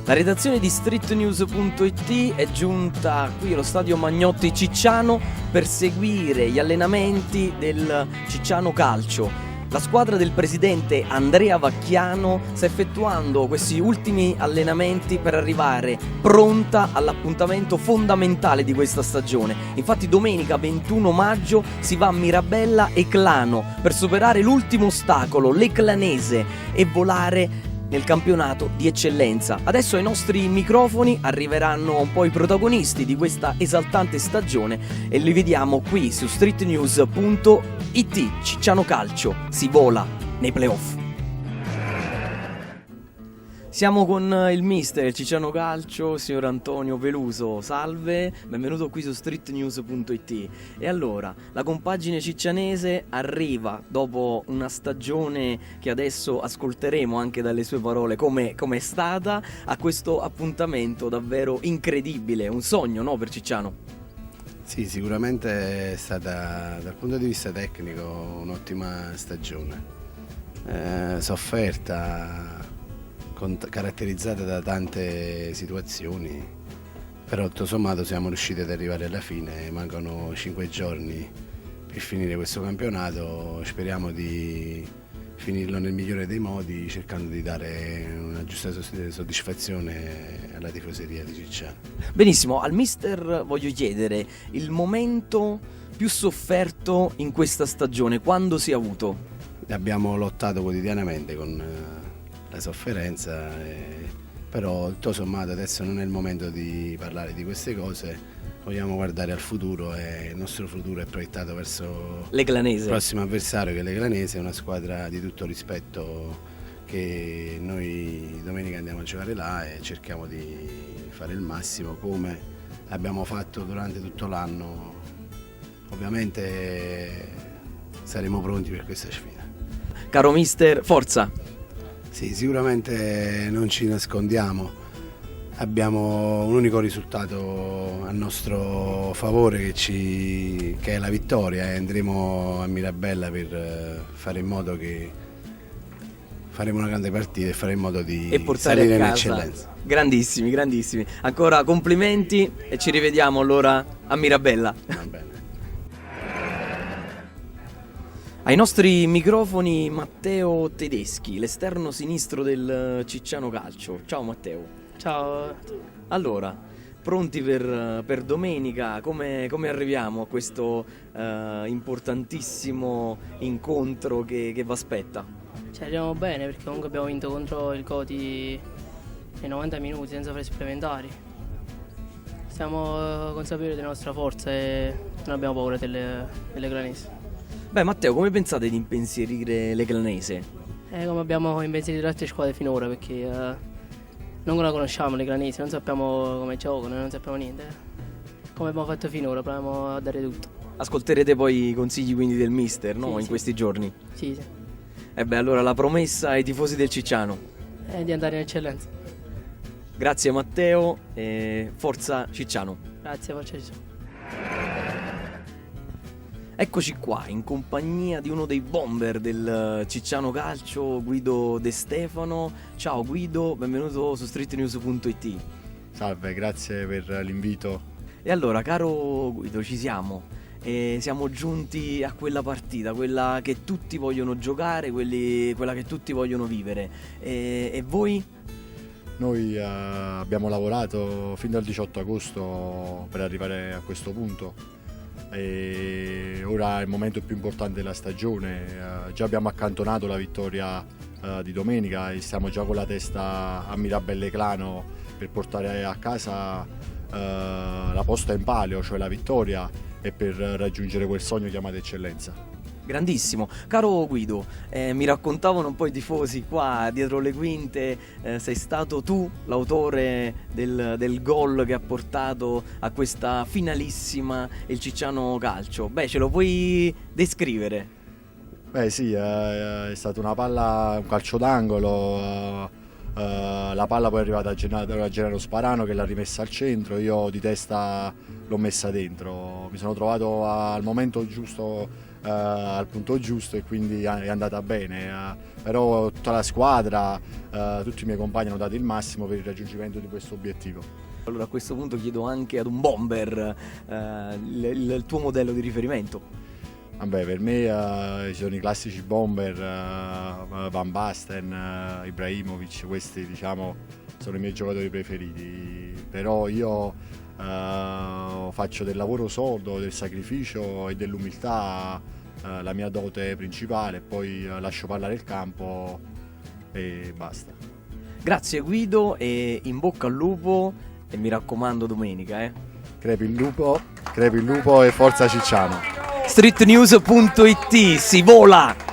La redazione di streetnews.it è giunta qui allo stadio Magnotti Cicciano per seguire gli allenamenti del Cicciano Calcio. La squadra del presidente Andrea Vacchiano sta effettuando questi ultimi allenamenti per arrivare pronta all'appuntamento fondamentale di questa stagione. Infatti domenica 21 maggio si va a Mirabella e Clano per superare l'ultimo ostacolo, l'Eclanese, e volare nel campionato di eccellenza. Adesso ai nostri microfoni arriveranno un po' i protagonisti di questa esaltante stagione e li vediamo qui su streetnews.it. Cicciano Calcio, si vola nei playoff. Siamo con il mister del Cicciano Calcio, signor Antonio Peluso. Salve, benvenuto qui su streetnews.it. E allora, la compagine ciccianese arriva dopo una stagione che adesso ascolteremo anche dalle sue parole come è stata, a questo appuntamento davvero incredibile, un sogno, no, per Cicciano? Sì, sicuramente è stata dal punto di vista tecnico un'ottima stagione, sofferta, caratterizzata da tante situazioni, però tutto sommato siamo riusciti ad arrivare alla fine. Mancano 5 giorni per finire questo campionato, speriamo di finirlo nel migliore dei modi, cercando di dare una giusta soddisfazione alla tifoseria di Cicciano. Benissimo, al mister voglio chiedere il momento più sofferto in questa stagione, quando si è avuto? Abbiamo lottato quotidianamente con la sofferenza, però tutto sommato adesso non è il momento di parlare di queste cose, vogliamo guardare al futuro e il nostro futuro è proiettato verso l'Eclanese, il prossimo avversario, che è l'Eclanese, una squadra di tutto rispetto che noi domenica andiamo a giocare là e cerchiamo di fare il massimo come abbiamo fatto durante tutto l'anno. Ovviamente saremo pronti per questa sfida. Caro mister, forza! Sì, sicuramente non ci nascondiamo, abbiamo un unico risultato a nostro favore che è la vittoria, e andremo a Mirabella per fare in modo che faremo una grande partita e fare in modo di salire in eccellenza. Grandissimi, grandissimi. Ancora complimenti e ci rivediamo allora a Mirabella. Va bene. Ai nostri microfoni Matteo Tedeschi, l'esterno sinistro del Cicciano Calcio. Ciao Matteo. Ciao. Allora, pronti per domenica? Come arriviamo a questo importantissimo incontro che vi aspetta? Ci arriviamo bene perché comunque abbiamo vinto contro il Coti nei 90 minuti senza fare supplementari. Siamo consapevoli della nostra forza e non abbiamo paura delle Eclanesi. Beh Matteo, come pensate di impensierire l'Eclanese? Come abbiamo impensierito le altre squadre finora, perché non la conosciamo l'Eclanese, non sappiamo come giocano, non sappiamo niente. Come abbiamo fatto finora, proviamo a dare tutto. Ascolterete poi i consigli quindi del mister, no? Sì, in sì. questi giorni? Sì. E beh, allora la promessa ai tifosi del Cicciano. Di andare in eccellenza. Grazie Matteo e forza Cicciano. Grazie, forza Cicciano. Eccoci qua in compagnia di uno dei bomber del Cicciano Calcio, Guido De Stefano. Ciao Guido, benvenuto su streetnews.it. Salve, grazie per l'invito. E allora, caro Guido, ci siamo. E siamo giunti a quella partita, quella che tutti vogliono giocare, quella che tutti vogliono vivere. E voi? Noi abbiamo lavorato fin dal 18 agosto per arrivare a questo punto. E ora è il momento più importante della stagione, già abbiamo accantonato la vittoria di domenica e stiamo già con la testa a Mirabella e Clano per portare a casa la posta in palio, cioè la vittoria, e per raggiungere quel sogno chiamato eccellenza. Grandissimo. Caro Guido, mi raccontavano un po' i tifosi qua dietro le quinte, sei stato tu l'autore del gol che ha portato a questa finalissima il Cicciano Calcio. Beh, ce lo puoi descrivere? Beh sì, è stata una palla, un calcio d'angolo la palla poi è arrivata a Gennaro Sparano che l'ha rimessa al centro, io di testa l'ho messa dentro, mi sono trovato al momento giusto, al punto giusto e quindi è andata bene, però tutta la squadra, tutti i miei compagni hanno dato il massimo per il raggiungimento di questo obiettivo. Allora a questo punto chiedo anche ad un bomber il tuo modello di riferimento. Vabbè, per me ci sono i classici bomber, Van Basten, Ibrahimovic, questi diciamo sono i miei giocatori preferiti, però io faccio del lavoro sordo, del sacrificio e dell'umiltà la mia dote principale, poi lascio parlare il campo e basta. Grazie Guido e in bocca al lupo e mi raccomando domenica. Crepi il lupo e forza Cicciano. Streetnews.it, si vola!